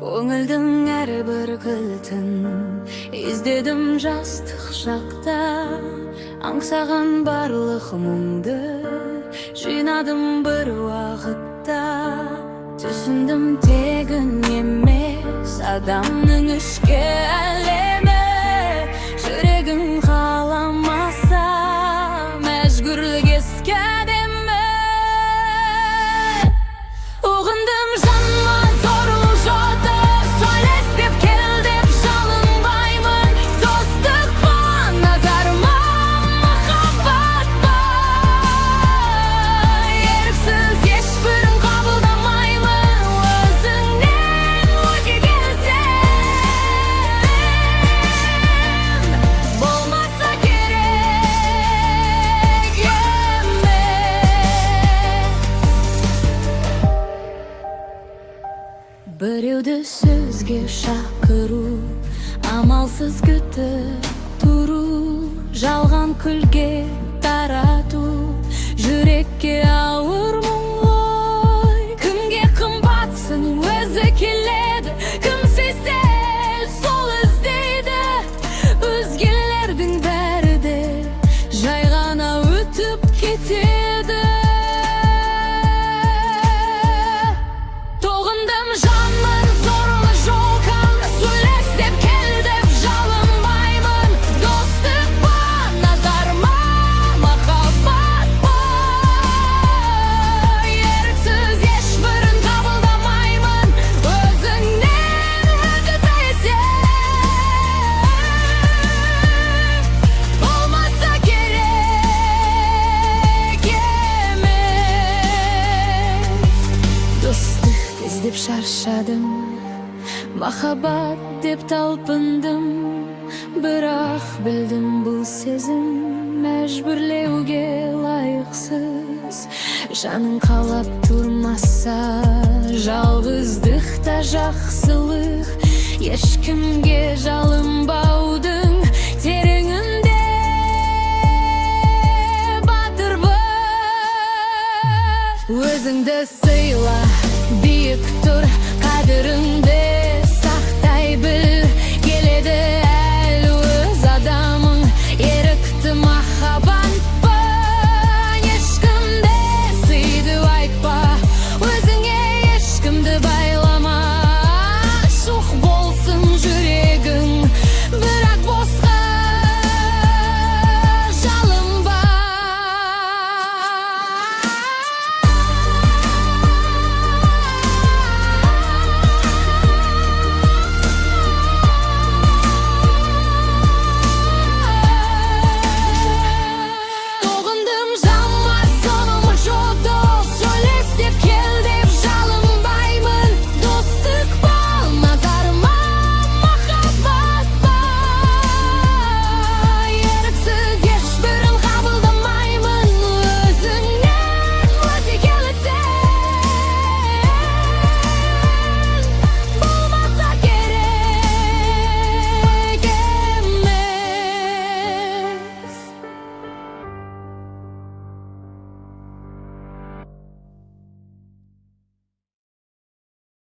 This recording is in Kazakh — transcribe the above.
Көңілдің әрі бір кілтін іздедім жастық шақта. Аңсаған барлық мұңды жинадым бір уақытта. Түсіндім тегін емес адамның ішкі әлемі. Жүрегім қаламаса мәжбүрлік ескі әдемі. Ұғындым жанман зорлық жоты, сөйлес деп кел деп жалынбаймын. Достық па, назар ма, махаббат па? Еріксіз ешбірін қабылдамаймын. Өзіңнен өзге келсем болмаса керек емес. Біреуді сөзге шақыру, амалсыз күтіп тұру, жалған күлге тарату, жүрекке ауыр мұң ғой. Кімге қымбатсың өзі келеді, кім сезсе сол іздейді. Өзгелердің бәрі де жай ғана өтіп кетеді. Тоғындым жанмын сорлы жолған, сөйлес деп кел деп жалынбаймын. Достық па, назар ма, махаббат па? Еріксіз ешбірін қабылдамаймын. Өзіңнен өзі тайсем болмаса керек емес. Достық іздеп шаршадым, махаббат деп талпындым. Бірақ білдім бұл сезім мәжбүрлеуге лайықсыз. Жаның қалап тұрмаса жалғыздық та жақсылық. Ешкімге жалынбаудың тереңінде батырбыз. Өзіңді сыйла, биік тұр, қадірің